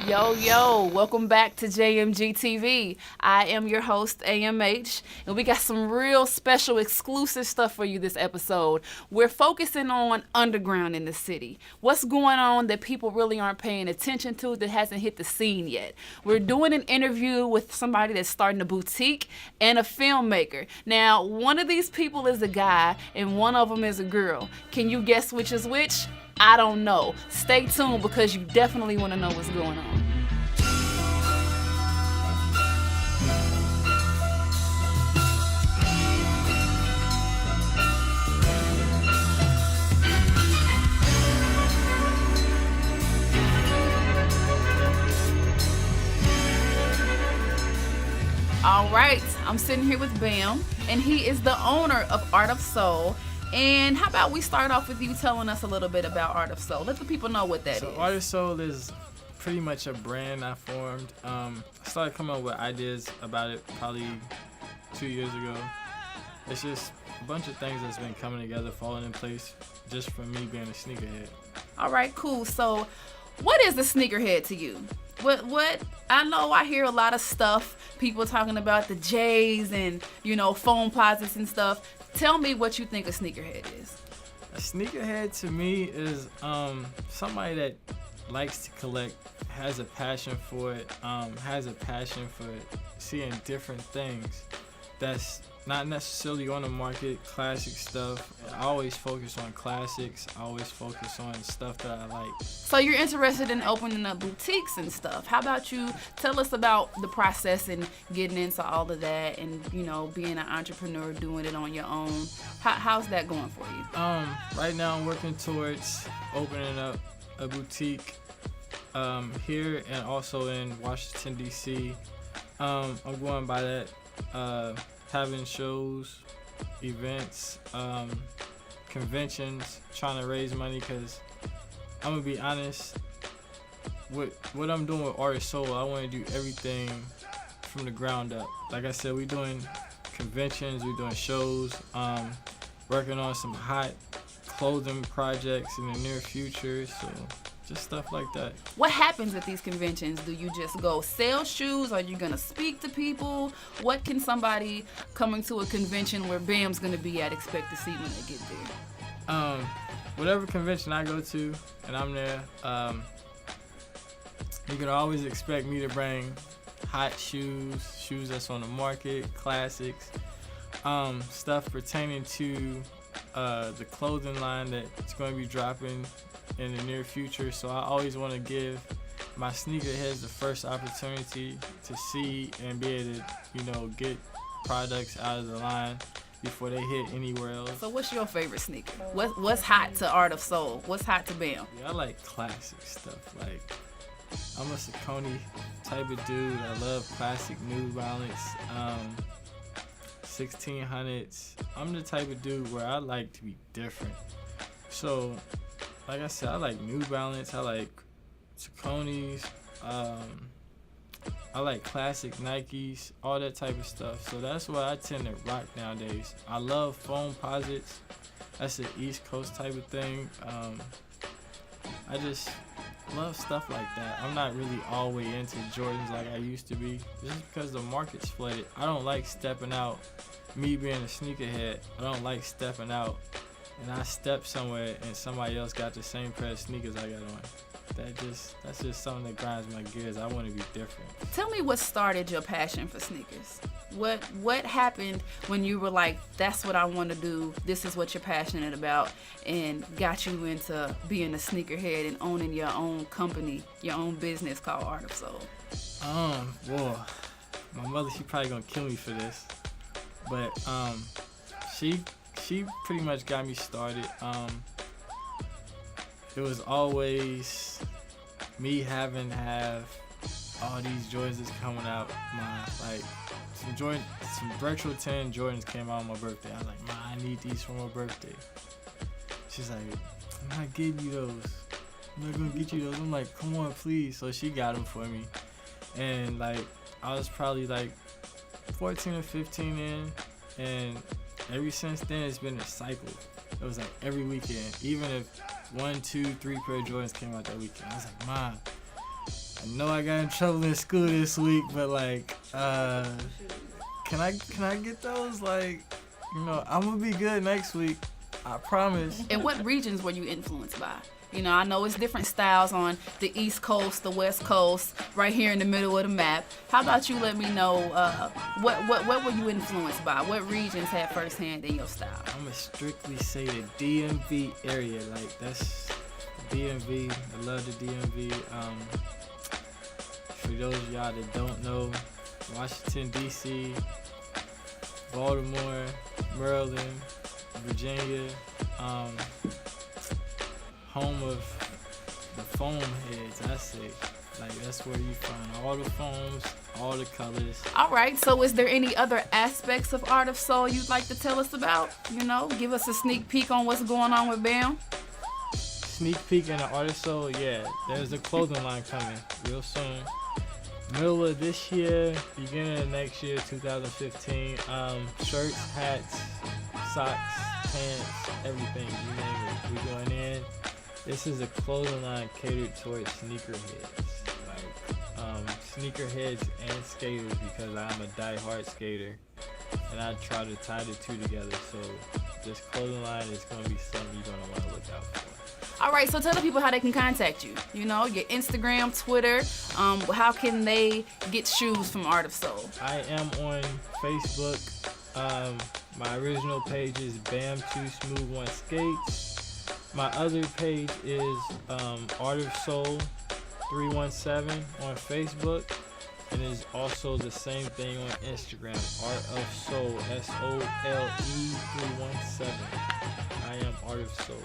Yo, welcome back to JMGTV. I am your host, AMH, and we got some real special exclusive stuff for you this episode. We're focusing on underground in the city. What's going on that people really aren't paying attention to that hasn't hit the scene yet. We're doing an interview with somebody that's starting a boutique and a filmmaker. Now, one of these people is a guy and one of them is a girl. Can you guess which is which? I don't know. Stay tuned because you definitely want to know what's going on. All right, I'm sitting here with Bam, and he is the owner of Art of Soul. And how about we start off with you telling us a little bit about Art of Soul? Let the people know what that is. So Art of Soul is pretty much a brand I formed. I started coming up with ideas about it probably 2 years ago. It's just a bunch of things that's been coming together, falling in place, just from me being a sneakerhead. All right, cool. So what is a sneakerhead to you? What I know, I hear a lot of stuff, people talking about the J's and, phone closets and stuff. Tell me what you think a sneakerhead is. A sneakerhead to me is somebody that likes to collect, has a passion for it, has a passion for seeing different things that's not necessarily on the market, classic stuff. I always focus on classics. I always focus on stuff that I like. So you're interested in opening up boutiques and stuff. How about you tell us about the process and getting into all of that and, being an entrepreneur, doing it on your own. How's that going for you? Right now I'm working towards opening up a boutique here and also in Washington, D.C. I'm going by that. Having shows, events, conventions, trying to raise money because I'm going to be honest, with what I'm doing with Art of Soul, I want to do everything from the ground up. Like I said, we're doing conventions, we're doing shows, working on some hot clothing projects in the near future, so just stuff like that. What happens at these conventions? Do you just go sell shoes? Are you going to speak to people? What can somebody coming to a convention where Bam's going to be at expect to see when they get there? Whatever convention I go to and I'm there, you can always expect me to bring hot shoes that's on the market, classics, stuff pertaining to the clothing line that's going to be dropping in the near future. So I always want to give my sneakerheads the first opportunity to see and be able to, get products out of the line before they hit anywhere else. So what's your favorite sneaker? What's hot to Art of Soul? What's hot to Bam? Yeah, I like classic stuff. Like, I'm a Saucony type of dude. I love classic New Balance, 1600s. I'm the type of dude where I like to be different. So, like I said, I like New Balance, I like Sauconys, I like classic Nikes, all that type of stuff. So that's what I tend to rock nowadays. I love foam posits. That's an East Coast type of thing. I just love stuff like that. I'm not really all the way into Jordans like I used to be, just because the market's flooded. I don't like stepping out. Me being a sneakerhead, I don't like stepping out and I step somewhere and somebody else got the same pair of sneakers I got on. That's just something that grinds my gears. I want to be different. Tell me what started your passion for sneakers. What happened when you were like, that's what I want to do, this is what you're passionate about, and got you into being a sneakerhead and owning your own company, your own business called Art of Soul? Boy, my mother, she probably gonna kill me for this, but she pretty much got me started. It was always me having to have all these Jordans that's coming out. Some retro 10 Jordans came out on my birthday. I was like, I need these for my birthday. She's like, I'm not getting you those. I'm not gonna get you those. I'm like, come on, please. So she got them for me, and I was probably 14 or 15 in, and ever since then it's been a cycle. It was every weekend, even if 1, 2, 3 pair of Jordans came out that weekend, I was like, Mom, I know I got in trouble in school this week, but like, can I get those? Like, you know, I'm gonna be good next week. I promise. And what regions were you influenced by? You know, I know it's different styles on the East Coast, the West Coast, right here in the middle of the map. How about you let me know what were you influenced by? What regions had firsthand in your style? I'm gonna strictly say the DMV area. Like, that's DMV. I love the DMV. For those of y'all that don't know, Washington, D.C., Baltimore, Maryland, Virginia, home of the foam heads, I say. Like, that's where you find all the foams, all the colors. All right, so is there any other aspects of Art of Soul you'd like to tell us about? You know, give us a sneak peek on what's going on with BAM. Sneak peek in the Art of Soul, yeah. There's a clothing line coming real soon. Middle of this year, beginning of next year, 2015. Shirts, hats, socks, pants, everything, you name it. We going in. This is a clothing line catered towards sneakerheads. Like, sneakerheads and skaters, because I'm a die-hard skater. And I try to tie the two together. So this clothing line is going to be something you're going to want to look out for. All right, so tell the people how they can contact you. You know, your Instagram, Twitter. How can they get shoes from Art of Soul? I am on Facebook. My original page is Bam 2 Smooth 1 Skates. My other page is Art of Soul 317 on Facebook. And it's also the same thing on Instagram, Art of Soul, SOLE 317. I am Art of Soul.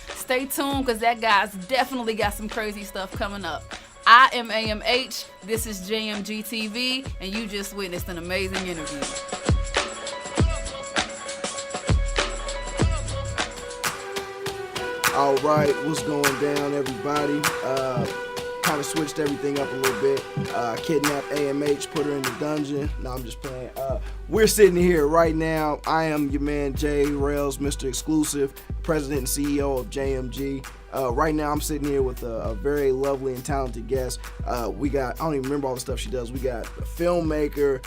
Stay tuned, because that guy's definitely got some crazy stuff coming up. I am AMH, this is JMGTV, and you just witnessed an amazing interview. All right, what's going down, everybody? Kind of switched everything up a little bit. Kidnapped AMH, put her in the dungeon. No, I'm just playing. We're sitting here right now. I am your man Jay Rails, Mr. Exclusive, President and CEO of JMG. Right now, I'm sitting here with a very lovely and talented guest. We got, I don't even remember all the stuff she does. We got a filmmaker,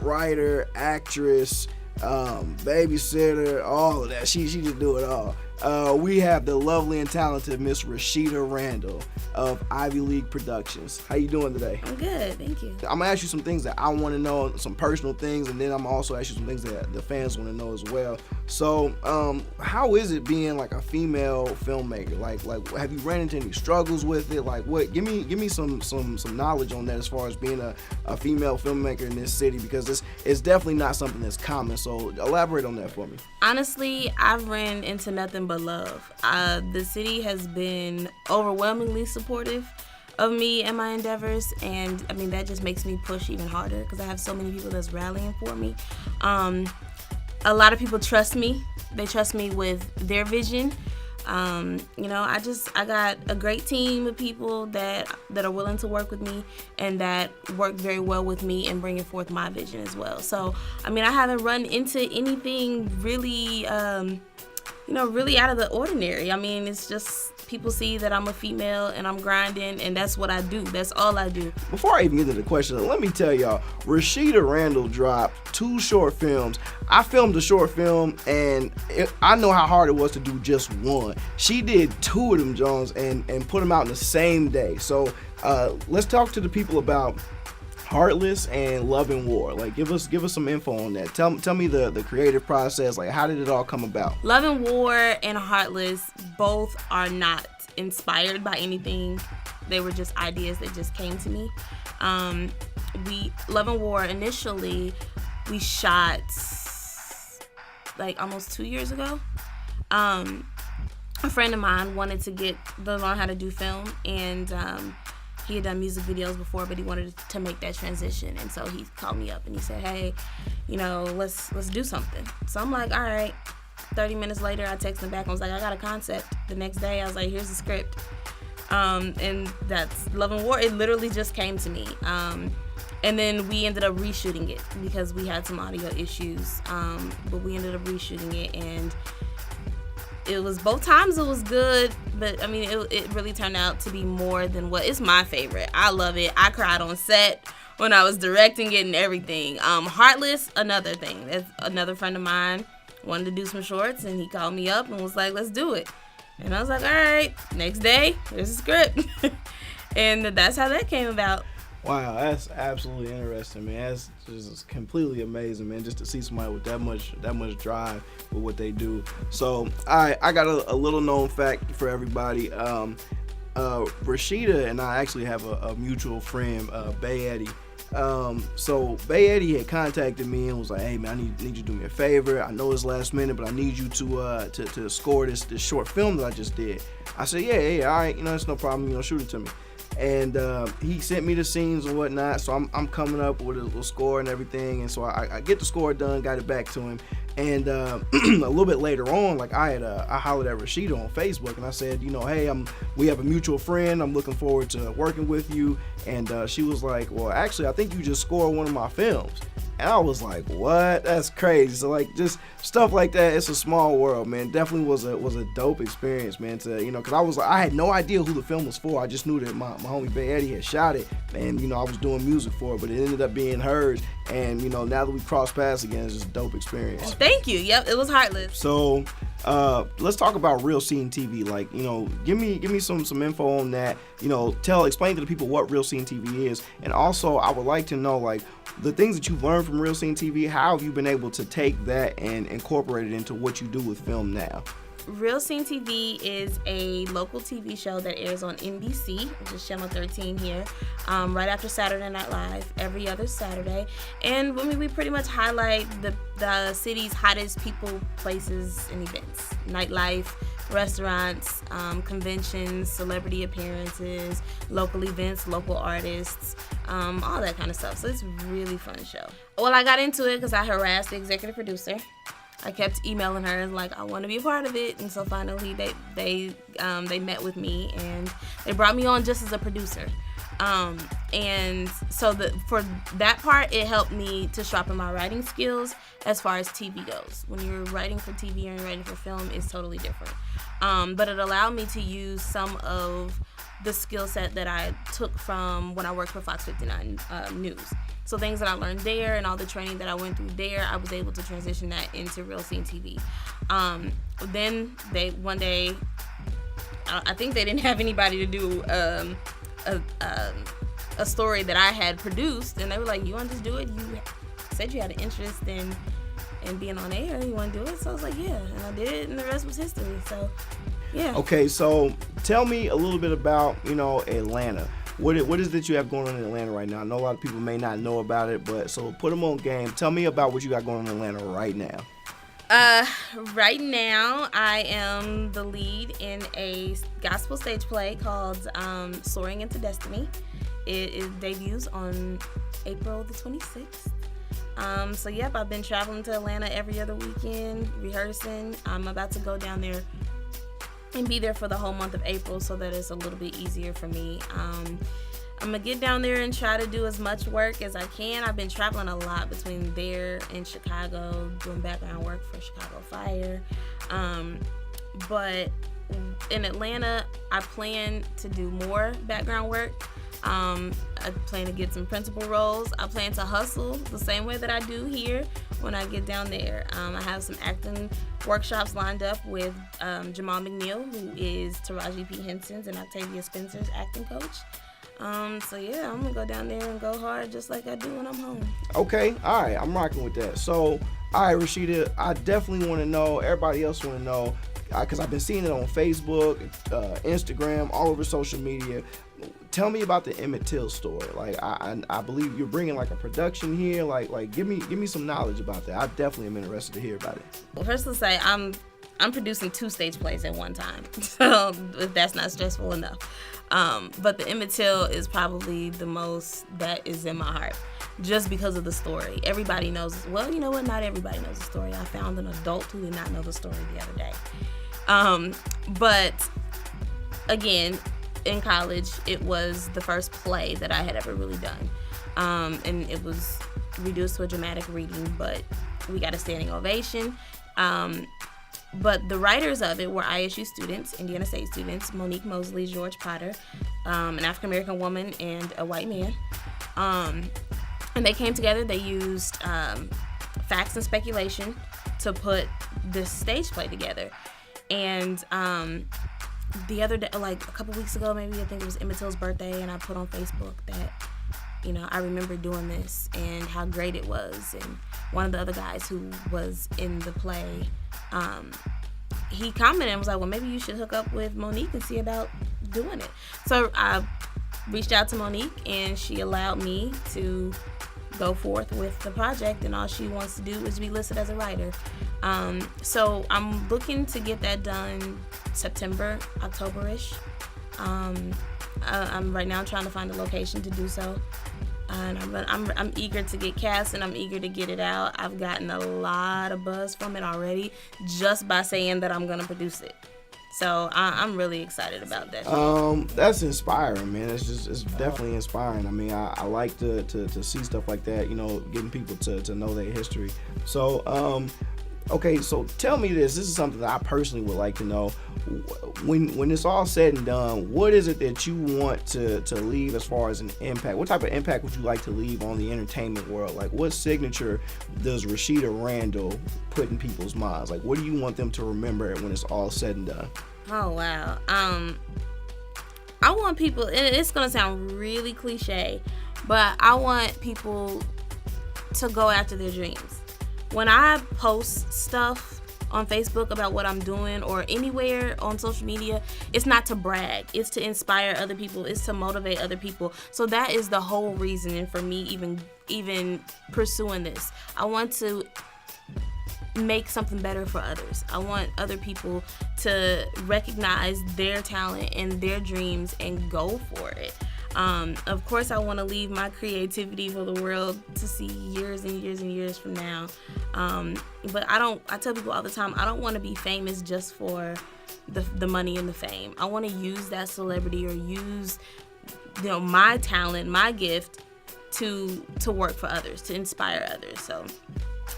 writer, actress, babysitter, all of that. She just do it all. We have the lovely and talented Miss Rashida Randall of Ivy League Productions. How you doing today? I'm good, thank you. I'm gonna ask you some things that I want to know, some personal things, and then I'm also ask you some things that the fans want to know as well. So, how is it being like a female filmmaker? Like, have you ran into any struggles with it? Like, what? Give me some knowledge on that as far as being a female filmmaker in this city, because it's definitely not something that's common. So, elaborate on that for me. Honestly, I've ran into nothing but love. The city has been overwhelmingly supportive of me and my endeavors, and I mean that just makes me push even harder because I have so many people that's rallying for me. A lot of people trust me. They trust me with their vision. You know, I got a great team of people that are willing to work with me and that work very well with me in bringing forth my vision as well. So, I mean, I haven't run into anything really, really out of the ordinary. I mean, it's just people see that I'm a female and I'm grinding, and that's what I do. That's all I do. Before I even get to the question, let me tell y'all, Rashida Randall dropped 2 short films. I filmed a short film, and I know how hard it was to do just one. She did 2 of them, Jones, and put them out in the same day. So let's talk to the people about Heartless and Love and War. Like, give us some info on that. Tell me the creative process. Like, how did it all come about? Love and War and Heartless both are not inspired by anything. They were just ideas that just came to me. Love and War initially we shot like almost 2 years ago. A friend of mine wanted to learn how to do film, and he had done music videos before, but he wanted to make that transition. And so he called me up and he said, hey, let's do something. So I'm like, all right. 30 minutes later, I texted him back and was like, I got a concept. The next day, I was like, here's the script. And that's Love and War. It literally just came to me. And then we ended up reshooting it because we had some audio issues. But we ended up reshooting it, and it was both times it was good, but I mean it really turned out to be more than what it's my favorite. I love it. I cried on set when I was directing it and everything. Heartless, another thing. That's another friend of mine wanted to do some shorts, and he called me up and was like, let's do it. And I was like, all right. Next day, there's a script. And that's how that came about. Wow, that's absolutely interesting, man. That's just completely amazing, man, just to see somebody with that much drive with what they do. So, I got a little known fact for everybody. Rashida and I actually have a mutual friend, Bay Eddie. So Bay Eddie had contacted me and was like, hey man, I need you to do me a favor. I know it's last minute, but I need you to score this short film that I just did. I said, yeah, all right, it's no problem, shoot it to me. And he sent me the scenes and whatnot, so I'm coming up with a little score and everything, and so I get the score done, got it back to him, and a little bit later on, like I hollered at Rashida on Facebook, and I said, hey, we have a mutual friend, I'm looking forward to working with you, and she was like, well, actually, I think you just scored one of my films. And I was like, what? That's crazy. So like just stuff like that, it's a small world, man. Definitely was a dope experience, man, to, because I had no idea who the film was for. I just knew that my homie Bay Eddie had shot it, and I was doing music for it, but it ended up being hers. And now that we crossed paths again, it's just a dope experience. Well, thank you. Yep, it was heartless. So let's talk about Real Scene TV. Like, give me some info on that. Explain to the people what Real Scene TV is, and also I would like to know, like, the things that you've learned from Real Scene TV. How have you been able to take that and incorporate it into what you do with film now? Real Scene TV is a local TV show that airs on NBC, which is Channel 13 here, right after Saturday Night Live, every other Saturday. And we pretty much highlight the city's hottest people, places, and events. Nightlife, restaurants, conventions, celebrity appearances, local events, local artists, all that kind of stuff. So it's a really fun show. Well, I got into it because I harassed the executive producer. I kept emailing her and like, I want to be a part of it. And so finally they met with me and they brought me on just as a producer. And so for that part, it helped me to sharpen my writing skills as far as TV goes. When you're writing for TV and you're writing for film, it's totally different. But it allowed me to use some of the skill set that I took from when I worked for Fox 59 News. So things that I learned there and all the training that I went through there, I was able to transition that into Real Scene TV. Then one day, I think they didn't have anybody to do a story that I had produced, and they were like, you want to just do it? You said you had an interest in being on air. You want to do it? So I was like, yeah, and I did it, and the rest was history. So, yeah. Okay, so tell me a little bit about, Atlanta. What is it that you have going on in Atlanta right now? I know a lot of people may not know about it, but so put them on game. Tell me about what you got going on in Atlanta right now. Right now, I am the lead in a gospel stage play called Soaring into Destiny. It debuts on April the 26th. So, yep, I've been traveling to Atlanta every other weekend, rehearsing. I'm about to go down there and be there for the whole month of April so that it's a little bit easier for me. I'm going to get down there and try to do as much work as I can. I've been traveling a lot between there and Chicago, doing background work for Chicago Fire. But in Atlanta, I plan to do more background work. I plan to get some principal roles. I plan to hustle the same way that I do here when I get down there. I have some acting workshops lined up with Jamal McNeil, who is Taraji P. Henson's and Octavia Spencer's acting coach. So yeah, I'm gonna go down there and go hard just like I do when I'm home. Okay, all right, I'm rocking with that. So, all right, Rashida, I definitely want to know, everybody else want to know, because I've been seeing it on Facebook, Instagram, all over social media. Tell me about the Emmett Till story. Like, I believe you're bringing like a production here. Like give me some knowledge about that. I definitely am interested to hear about it. Well, first let's say I'm producing 2 stage plays at one time, so if that's not stressful enough. But the Emmett Till is probably the most that is in my heart, just because of the story. Everybody knows. Well, you know what? Not everybody knows the story. I found an adult who did not know the story the other day. But again, in college, it was the first play that I had ever really done. And it was reduced to a dramatic reading, but we got a standing ovation. But the writers of it were ISU students, Indiana State students, Monique Mosley, George Potter, an African-American woman, and a white man. And they came together. They used facts and speculation to put this stage play together. And the other day, like a couple weeks ago, maybe, I think it was Emmett Till's birthday, and I put on Facebook that, you know, I remember doing this and how great it was. And one of the other guys who was in the play, he commented and was like, well, maybe you should hook up with Monique and see about doing it. So I reached out to Monique, and she allowed me to go forth with the project, and all she wants to do is be listed as a writer. So I'm looking to get that done September, October-ish. I'm right now trying to find a location to do so. And I'm eager to get cast, and I'm eager to get it out. I've gotten a lot of buzz from it already just by saying that I'm gonna produce it. So I'm really excited about that. That's inspiring, man. It's definitely inspiring. I mean, I like to see stuff like that, you know, getting people to know their history. So, okay, so tell me this. This is something that I personally would like to know. When it's all said and done, what is it that you want to leave as far as an impact? What type of impact would you like to leave on the entertainment world? Like, what signature does Rashida Randall put in people's minds? Like, what do you want them to remember when it's all said and done? Oh, wow. I want people, and it's going to sound really cliche, but I want people to go after their dreams. When I post stuff on Facebook about what I'm doing or anywhere on social media, it's not to brag. It's to inspire other people. It's to motivate other people. So that is the whole reason for me even pursuing this. I want to make something better for others. I want other people to recognize their talent and their dreams and go for it. Of course, I want to leave my creativity for the world to see years and years and years from now. But I tell people all the time, I don't want to be famous just for the money and the fame. I want to use that celebrity or use, you know, my talent, my gift to work for others, to inspire others. So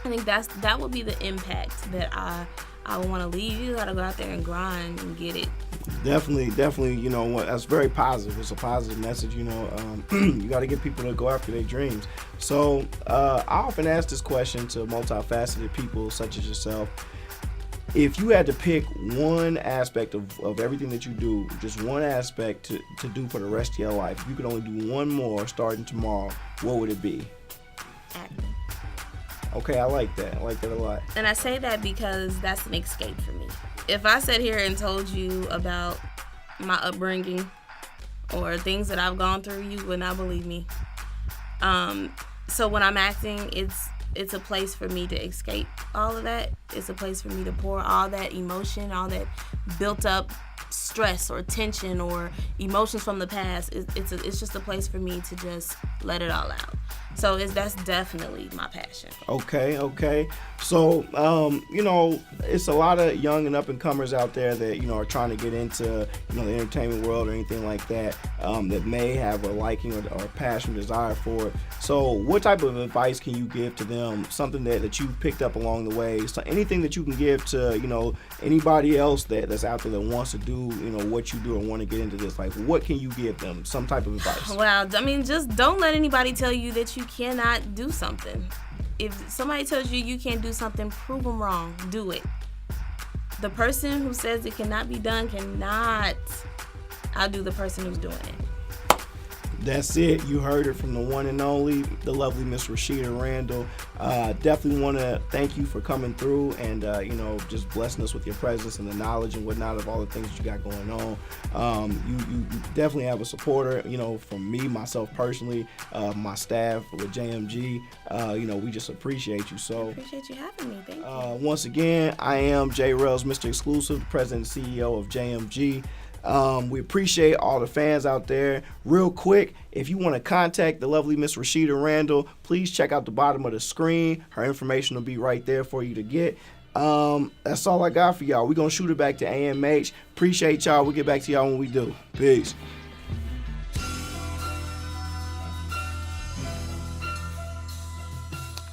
I think that would be the impact that I want to leave. You got to go out there and grind and get it. Definitely, you know, that's very positive. It's a positive message, you know. You got to get people to go after their dreams. So I often ask this question to multifaceted people such as yourself. If you had to pick one aspect of everything that you do, just one aspect to do for the rest of your life, if you could only do one more starting tomorrow, what would it be? Acting. Okay, I like that. I like that a lot. And I say that because that's an escape for me. If I sat here and told you about my upbringing or things that I've gone through, you would not believe me. So when I'm acting, it's a place for me to escape all of that. It's a place for me to pour all that emotion, all that built up stress or tension or emotions from the past. It's just a place for me to just let it all out. So that's definitely my passion. Okay. So, you know, it's a lot of young and up-and-comers out there that, you know, are trying to get into, you know, the entertainment world or anything like that, that may have a liking or passion, desire for it. So what type of advice can you give to them, something that you picked up along the way? So anything that you can give to, you know, anybody else that's out there that wants to do, you know, what you do or want to get into this? Like, what can you give them? Some type of advice? Well, I mean, just don't let anybody tell you that you cannot do something. If somebody tells you you can't do something, prove them wrong. Do it. The person who says it cannot be done cannot outdo the person who's doing it. That's it. You heard it from the one and only, the lovely Miss Rashida Randall. Definitely want to thank you for coming through and, you know, just blessing us with your presence and the knowledge and whatnot of all the things that you got going on. You definitely have a supporter, you know, from me, myself personally, my staff with JMG. You know, we just appreciate you. So Appreciate you having me. Thank you. Once again, I am J. Rels, Mr. Exclusive, the president and CEO of JMG. We appreciate all the fans out there. Real quick, if you want to contact the lovely Miss Rashida Randall, please check out the bottom of the screen. Her information will be right there for you to get. That's all I got for y'all. We're going to shoot it back to AMH. Appreciate y'all. We'll get back to y'all when we do. Peace.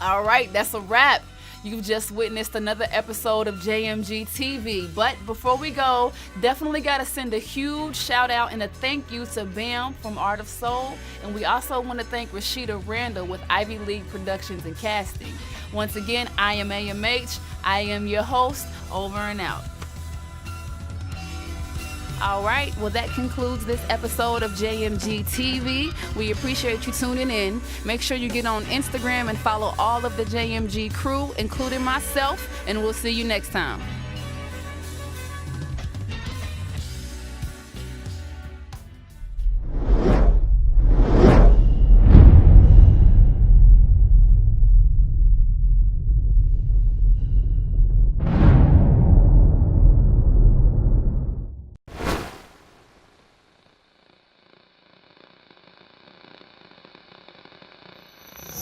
All right, that's a wrap. You've just witnessed another episode of JMG TV. But before we go, definitely got to send a huge shout out and a thank you to Bam from Art of Soul. And we also want to thank Rashida Randall with Ivy League Productions and Casting. Once again, I am AMH. I am your host. Over and out. All right, well, that concludes this episode of JMG TV. We appreciate you tuning in. Make sure you get on Instagram and follow all of the JMG crew, including myself, and we'll see you next time.